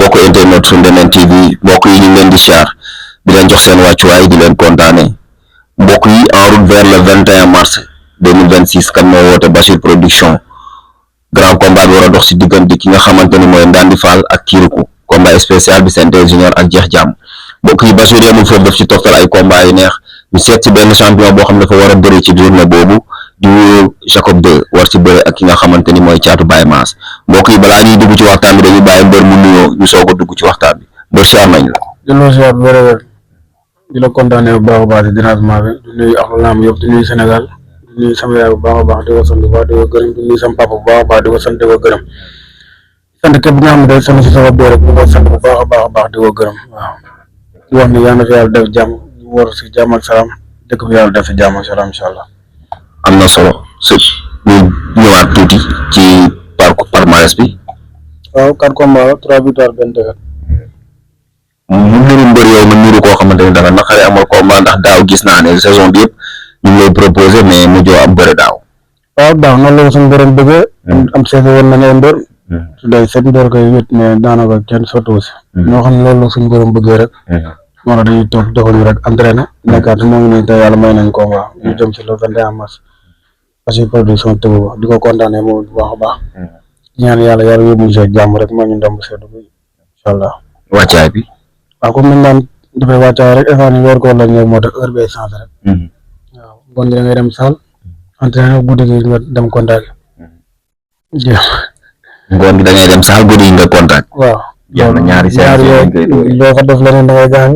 mbokk internet su Ndemen TV mbokk yi ñu ngi leen di siyaar di leen jox seen wàccuwaay di leen kontaane mbokk yi en route vers le 21 mars 2026 kan moo woote Bachir production grand combat bi war a dox si diggante ki nga xamante ni mooy Ndandi Fall ak Kirikou combat spécial bi Sen Junior ak Jeex Jàmm mbokk yi Bachir yamul foofu daf ci toftal ay combat yu neex ñu seet ci benn champion boo xam ne dafa war a bëri ci journée boobu di Jacob 2 war ci bëri ak ki nga xamante ni mooy Caatu Baye Mass mbokk yi balaa ñuy dugg ci waxtaan bi dañuy bàyyi mbër mu nuyoo ñu soog a dugg ci waxtaan bi mbër siyaar nañ la. delloo siyaar bu wér di la kontaanee bu baax a baax ci dérangement bi di nuyu axlu lamb yëpp di nuyu Sénégal di nuyu sama yaay bu baax a baax di ko sant bu baax di ko gërëm di nuyu sama papa bu baax a baax di ko sant di ko gërëm sant képp nga xam ne day sama si sama biir rek di ko sant bu baax a baax di ko gërëm waaw di wax ni yàlla na fi yàlla def jàmm ñu war si jàmm ak salaam dëkk bi yàlla def si jàmm ak salaam incha allah. am na solo su ñu ñëwaat tuuti ci palmarès bi. waaw 4 combats 3 victoires benn défaite. mu niru mbër yow nga niru koo xamante ni danga naqare amal combat ndax daaw gis naa ne saison bi yëpp ñu ngi lay proposé mais mujjoo am bëre daaw. waaw daaw noonu la suñu borom bëggee. am seeti woon nañu ay mbër. su dee seet mbër koy wét mais daanaka kenn sotti aussi. ñoo xam ne loolu la suñu borom bëggee rek. moo tax dañuy toog doxuñu rek entraîné. nekkaat moo ngi nii te yàlla may nañ combat ñu jëm ci le 21 mars. Bachir production tëgg ko di ko kontaanee moom bu baax a baax. ñaan yàlla yóbbu ñu see jàmm rek moo ñu ndam seddu bi incha allah. wàccaay bi. waaw comme ni daan dafay wàccaay rek instant yii war koo lañ ñëw moo tax heure bee changé rek. waaw bon da ngay dem salle entraîné guddi gi nga dem contact. ngoon gi da ngay dem salle guddi gi nga contact. waaw jeex na ñaari loo fa def leneen da ngay gaañ.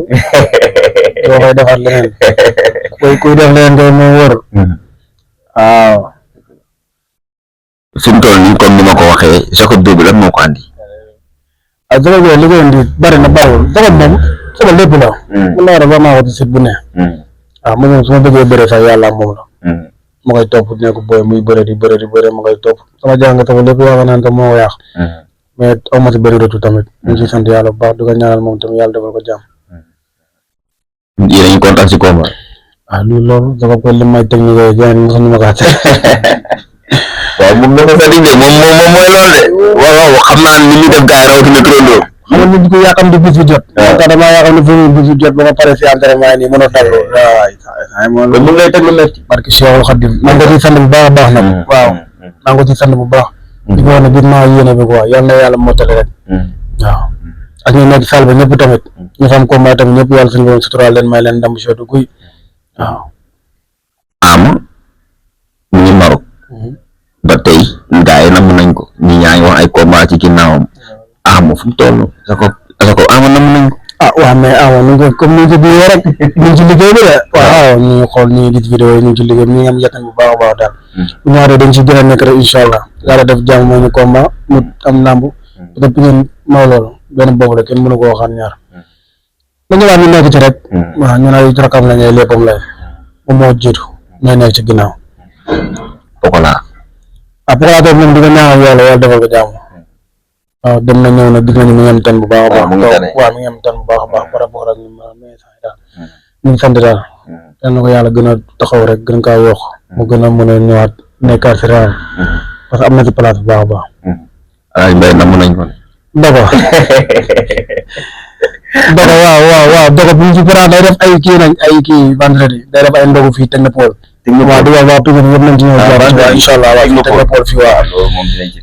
loo koy defaat leneen. kuy def leneen kay moo wóor. waaw. fi mu toll nii comme ni ma ko waxee Jacob 2 bi lan moo ko andi. ah Jacob bi li koy indi bari na bariwul Jacob moom sama lépp la. mën naa def vraiment ko ci site bu ne. waaw moom su ma bëggee bëre sax yàlla moom la. ma koy topp nekk booy muy bëre di bëre ma koy topp sama jàng tamit lépp yaakaar naa ne moo ko yàq. mais aw ma ci bëri rëccu tamit. ñu ngi ciy sant yàlla bu baax di ko ñaanal moom tamit yàlla defal ko jàmm. yéen a ngi contact ci combat. ah loolu Jacob ko li may technique yooyu gën a mosuñu ma kaa waaw moom la ko sa digg moom mooy loolu de. waaw xam naa ni ñu def gars yi rawatina turandoo. xam nga nit ku yaakaar ni bis bi jot. waaw moo tax damaa yaakaar ni bis bi jot ba ma pare si entraînement yi nii mën a dal. waaw moom mun ngay teg lu métti. parce que Cheikhul Khadim maa ngi ko ciy sant bu baax a baax nag. waaw maa ngi ko ciy sant bu baax. di ko wax ne biir maa yéene bi quoi yal na yàlla mottali rek. waaw ak ñu nekk salle ba ñëpp tamit. ñu xam combat tamit ñëpp yàlla suñu borom suturaal leen may leen ndam bu seetu guy waaw. Ama mu ngi Maroc. ba tey gars yi namm nañ ko ñi ñaa ngi wax ay combat ci ginnaawam Ama fu mu toll Jacob Ama namm nañ ko. ah waaw mais Ama nu ko comme ni ko bii rek ñu ngi ci liggéey bi de waaw ñu ngi xool ñu ngi gis vidéo yi ñu ngi ci liggéey ñu ngi am yàqin bu baax a baax daal bu ñaaree dañ ci gën a nekk rek incha allah yàlla def jàmm mooy ñu combat mu am lamb dëpp ngeen mooy loolu benn boobu rek kenn mënu ko waxaan ñaar dañu wax ñu nekk ci rek waaw ñu ne rakam lañ ay léppam lay moom moo jiitu may nekk ci ginnaaw Pokola Pokola tamit moom di ko ñaanal yàlla defal ko jàmm waaw dem na ñëw na gis nañu mi ngi am tan bu baax a baax. waaw mi ngi am tan bu baax a baax par rapport ak ñu mais sax daal ñu ngi sant daal yal na ko yàlla gën a taxaw rek gën kaa yokk mu gën a mën a ñëwaat nekkaat si réew parce que am na ci place bu baax a baax. ay mbay namm nañ ko. Dogo waaw Dogo bu ñu ci faral day def ay kii nag ay kii vendredi day def ay ndogu fii Technopole. waaw di wax waa Pikine yëpp nañ ci ñëw jàpp incha allah waaw fii Technopole fii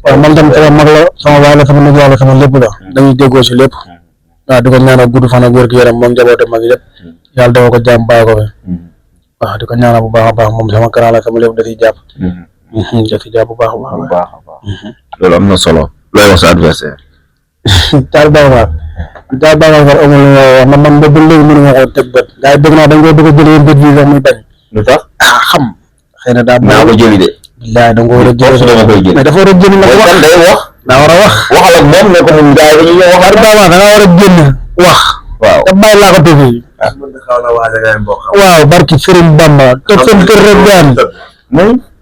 waaw man tam sama mag la sama waay la sama nag yàlla sama lépp la dañuy déggoo si lépp waaw di ko ñaanal gudd fan ak wér gu yaram moom njaboote mag yëpp yàlla dafa ko jàmm bàyyi ko fi waaw di ko ñaanal bu baax a baax moom sama grand la sama lépp da ciy jàpp da ciy jàpp bu baax a baax loolu am na solo looy wax sa adversaire Caatu Baye Mass amul lu ma wax man ba léegi mënu ma ko teg bët gars yi dégg naa dañ koy bëgg a jëlee bët bi sax muy bañ lu tax xam xëy na naa ko jëli de. bilaay da nga ko war a jëli mais dafa war a jëli nag wax day wax. daa war a wax. waxal ak moom ne ko moom gars yi dañuy ñëw wax. da nga war a génn wax. waaw te bàyyi laa ko tuuti. waaw barki Serigne Bamba. te seen kër rek gaan.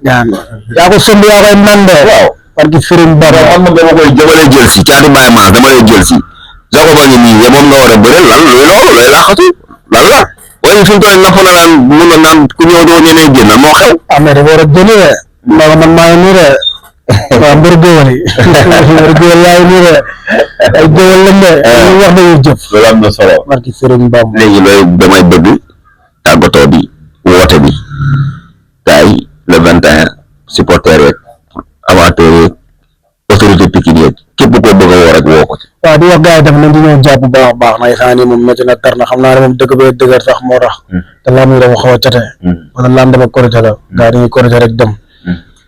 yaa ko sënd yaa koy nandee. waaw barki Serigne Bamba. man ma dama koy jëmale jël si Caatu Baye Mass dama lay jël si. Jacob a ngi nii moom nga war a bëre lan looy loolu looy laaxatu lan la. waaye fi mu toll napp na naan mun na naan ku ñëw doo ñemee génn moo xew. mais dafa war a jëli de. man maa ngi nii de waaw mbër géwël yi mbër géwël yaay nii de ay géwël lañ de ñu wax dañuy jëf loolu am na solo barki Sëriñ Bamba léegi looy damay bëgg tàggatoo bi woote bi gars yi le 21 supporter yeeg amateur yeeg autorité Pikine yeeg képp koo bëgg a woo rek woo ko ci waaw di wax gars yi def nañ di ñëw jàpp bu baax a baax na isaan yi moom métti na tar na xam naa ne moom dëgg bee dëgër sax moo tax te laam yi dafa xaw a cate wala laam dama korité la gars yi dañuy korité rek dem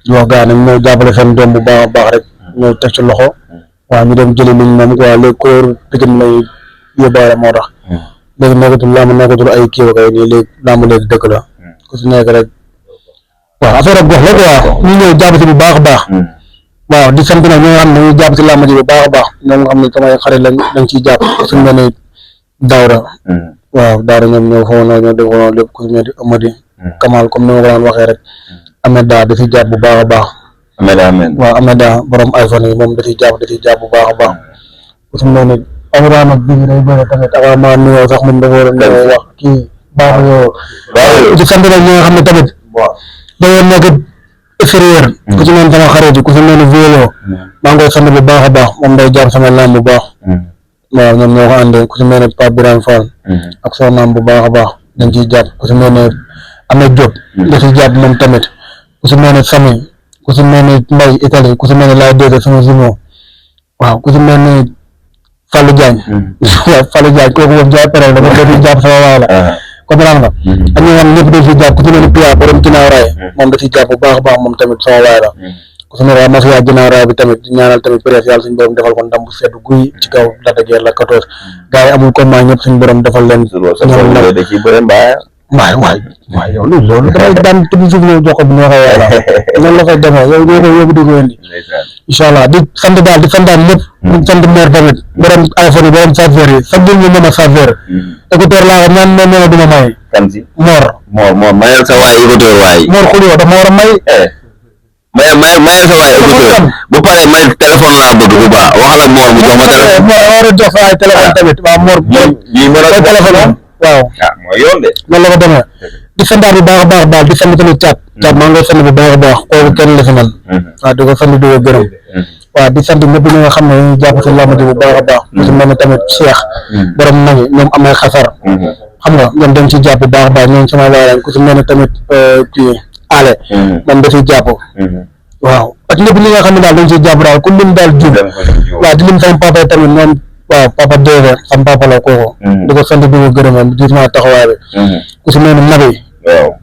di wax gars yi nañ ñëw jàppale seen doom bu baax a baax rek ñëw teg ci loxo waaw ñu dem jëli liñ moom quoi léegi couleur Pikine lay yóbbaale moo tax léegi nekkatul lamb nekkatul ay kii ba kay nii léegi lamb léegi dëkk la ku si nekk rek waaw affaire ak gox la quoi ñu ñëw jàpp si bu baax a baax waaw di sant nag ñi nga xam ne dañuy jàpp si lamb ji bu baax a baax ñoom nga xam ne samay xarit lañ ciy jàpp suñu mel ni Daawda waaw Daawda ñoom ñoo foofu noonu ñoo defoon lépp ku si mel ni Amady Kamal comme ni ma ko daan waxee rek Ameda da ciy jàpp bu baax a baax waaw Ameda borom iPhone yi moom da ciy jàpp bu baax a baax ku si mel ni Abrahama bi day bëre tamit avant nuyoo sax moom dafa war a nuyoo wax kii baax yoo di sant nag ñi nga xam ne tamit dañoo nekk extérieur ku ci mel sama xarit yi ku ci mel ni Vélo maa ngi koy sant bu baax a baax moom day jàpp sama lamb bu baax waaw ñoom ñoo ko àndee ku ci mel ni Pape Birame Fall ak soxnaam bu baax a baax dañ ciy jàpp ku ci mel ni Ahmed Diop da ciy jàpp moom tamit ku ci mel ni Samy ku ci mel ni Mbaye Italie ku ci mel ni Laye Dede sama jumeau waaw ku ci mel ni Fallou Diagne waaw Fallou Diagne kooku moom jaay pare dafa def jàpp sama waay la comprendre nga ak ñi nga xam ne ñëpp dañ ciy jàpp ku ci mel ni Pia borom ginnaaw raay moom da ciy jàpp bu baax a baax moom tamit sama waay la ku ci mel ni mafia ginnaaw raay bi tamit ñaanal tamit presse yàlla suñu borom defal ko ndam bu sedd guy ci kaw Lac de Guiers la 14 gars yi amul combat ñëpp suñu borom defal leen waay yow loolu damay daan tudd suuf ñëw jox ko bu neexee yàlla noonu la koy demee yow ñoo ko yóbbu di ko indi incha allah di sant daal di sant daal lépp di sant maire tamit borom iPhone yi borom chargeur yi chaque jour ñu mën a chargeur écouteur laa ko ñaan ne nee na duma may kan si Mor mayal sa waay écouteur waay Mor xuloo dafa war a may mayal sa waay écouteur bu paree may téléphone laa bëgg bu baax waxal ak Mor mu jox ma téléphone Mor war a jox sa ay téléphone tamit waaw Mor yi mën a téléphone waaw mooy yoon de noonu la ko demee di santaat bu baax a baax daal di sant tamit caat maa ngi koy sant bu baax a baax kooku kenn la fi man waaw di ko sant di ko gërëm waaw di sant ñëpp ñi nga xam ne ñu jàpp si làmb ji bu baax a baax ku si mel ne tamit Cheikh borom nagi ñoom amay xasar xam nga ñoom dañ ci jàpp bu baax a baax ñoom sama waay ku si mel ne tamit kii ale moom da ciy jàpp waaw ak ñëpp ñi nga xam ne daal dañ ciy jàpp daal ku lim daal jub waaw di lim sama papa tamit moom waaw papa Dóobe sama papa la kooku di ko sant di ko gërëm diir maa taxawaay bi ku si mel ni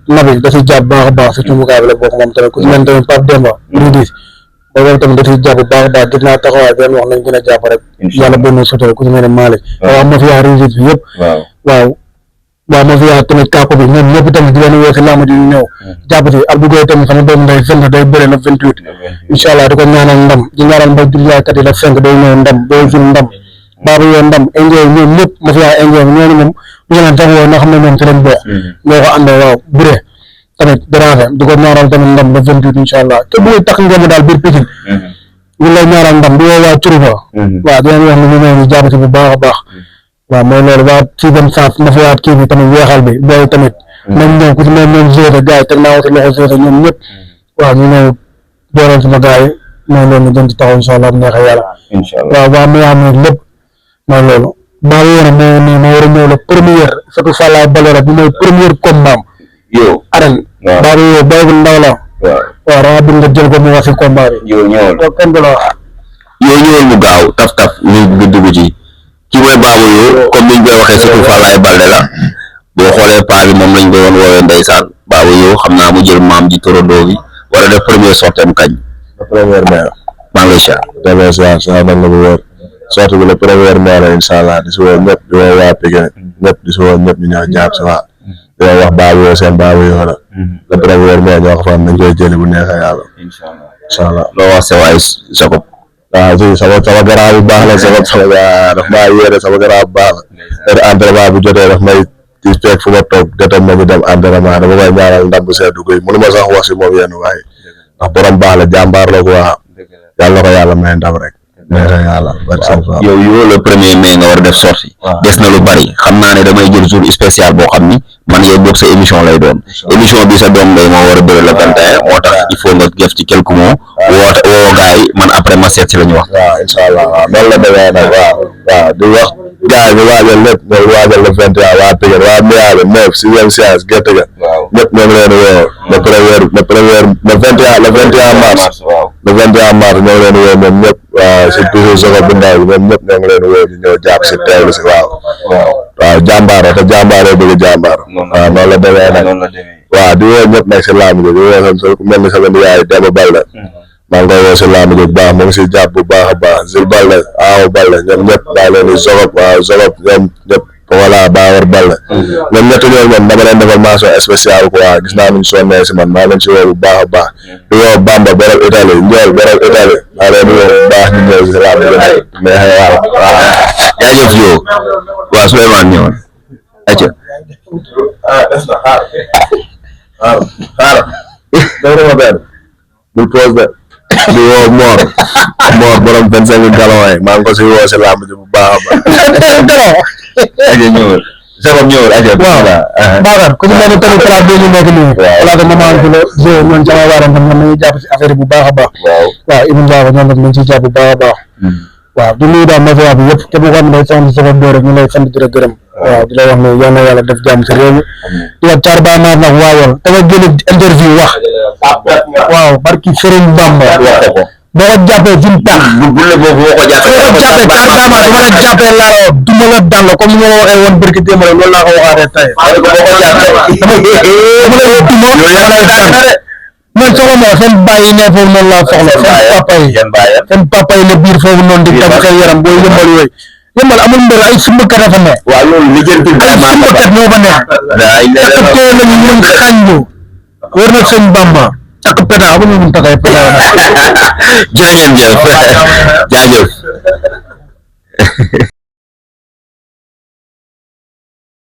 Nabi da ciy jàpp baax a baax si cumbukaay bi la bokk moom tamit ku si mel ni tamit Pape Demba Ridis boobu tamit da ciy jàpp baax a baax diir naa taxawaay bi wax nañ gën a jàpp rek yàlla bonn sutura ku si mel ni Malick waaw mafia Ridis bi yëpp waaw mafia tamit kàkku bi ñoom ñëpp tamit di leen woo si làmb ji ñu ñëw jàpp si Albugoy tamit sama doom nday fenn day bëre la 28 incha allah di ko ñaanal ndam di ñaanal mbay julliyaaykat yi la 5 day ñëw ndam day jul ndam baabu yoon ndam indien ñoom ñëpp mafia indien ñooñu moom ñu leen sax woo nga xam ne ñoom ci lañ bokk ñoo ko àndee waaw buré tamit déranger di ko ñaanal tamit ndam le 28 incha allah te bu tax ngeen daal biir Pikine ñu lay ñaanal ndam di woo waa Curuba waaw di leen wax ne ñu ñëw ñu jàpp ci bu baax a baax waaw mooy loolu waa sixième sens mafia kii bi tamit weexal bi booy tamit nañ ñëw ku ci mel ñoom Zéta gars yi teg naa ko ci loxo Zéta ñoom ñëpp waaw ñu ñëw dooleel sama gars yi mooy loolu ñu jëm ci taxaw incha allah bu neexee yàlla waaw waa muy am lépp mooy loolu maa ngi woon moo nii ma war a ñëw la première surtout Falaye Balora bi mooy première combat yow arène baa bi yow booy bu ndaw la waaw dama bëgg nga jël ko mu wax si combat bi yow ñëwal kenn du la wax yow ñëwal mu gaaw taf ñu dugg ci ki mooy Babou Yo comme niñ koy waxee surtout Falaye Balde la boo xoolee paa bi moom lañ ko doon woowee ndeysaan Babou Yo xam naa mu jël maam ji torondoo bi war a def première sortem kañ première mai maa ngi lay siyaar demee sa man la bu wóor sorti bi la première mai la incha allah di si woo ñëpp di woo waa Pikine ñëpp di si woo ñëpp ñu ñëw jàpp si waa di wax Babou Yo seen Babou Yo la le première mai ñoo ko fa am nañ koy jëli bu neexee yàlla incha allah loo wax sa waay Jacob waaw si sama garab bu baax la sama daf maa yéene sama garab bu baax la te entraînement bu jotee daf may di fekk fu ma toog jotam ma ñu dem entraînement dama koy ñaanal ndam bu seddu guy mënu ma sax wax si moom yenn waaye ndax borom baax la jàmbaar la ko waa yàlla na ko yàlla may ndam rek yow le 1er mai nga war a def sortie des na lu bari xam naa ne damay jël jour spécial boo xam ni man yow boog sa émission lay doon émission bi sa doom day moo war a bëri le 21 moo tax il faut nga def ci quelques mots woo gars yi man après ma seet si la ñu wax. waaw incha allah waaw noonu la demee nag waaw di wax gars yi ñu waajal lépp ñooy waajal le 21 waa Pikine waa Miyaale 9 6e séance gerte ga ñëpp ñoo ngi leen di woo le 21 mars le 21 mars ñoo ngi leen di woo ñoom ñëpp waaw surtout Zogo bu ndaw bi ñoom ñëpp ñoo ngi leen di woo ñu ñëw jàpp si teewlu si waaw jàmbaar te jàmbaaree bëgg jàmbaar waaw noonu la demee nag waaw di woo ñëpp nag si làmb ji di woo ku mel ni sama yaay Demba Balde maa ngi koy woo si làmb ji bu baax mu ngi si jàpp bu baax a baax Zil Balde Awa Balde ñoom ñëpp daa leen di Zogo ñoom ñëpp voilà Baawar Balde ñoom ñett ñoom dama leen defal mention spéciale quoi gis naa nuñ sonnee si man maa leen si woo bu baax a baax di woo Bamba borom Italie Ndiol borom Italie maa leen di woo bu baax ñu ñëw si làmb ji mais waaw jaajëf yow waaw Souleymane ñëwoon acca xaaral bul pose de di woo Mor borom 25 galon maa ngi ko si woo si làmb ji bu baax a baax aja ñëwal sabab ñëwal aja Bakar ku ci mel ni tamit place bi ñu nekk nii place maman bi la jo ñoon sama waaram tam ñoom nañuy jàpp si affaire bu baax a baax waaw Ibn Baba ñoom nag nañ ciy jàpp bu baax a baax waaw di nuyu daal mafia bi yëpp képp koo xam ne day sant sa bopp rek ñu lay sant di la gërëm waaw di la wax ne yal na yàlla def jàmm si réew mi di wax Thiar Ba nag waawal da nga génn interview wax waaw barki Serigne Bamba boo ko jàppee fi mu tax bu la boobu boo ko jàppee Thiar Ba su ma la jàppee laa du ma la dal comme ni ma la waxee woon barki démb loolu laa ko waxaatee tey man soxla ma seen bàyyi ne foofu noonu laa soxla seen papa yi ne biir foofu noonu di tabaxee yaram booy yëmbal yooyu yëmbal amul mbër ay sumbakat a fa ne waaw loolu li jël ay sumbakat ñoo fa ne takk too lañu mën xànju war na sëñ Bamba takk peta amuñu mun takay peta jërë ngeen jëf jaajëf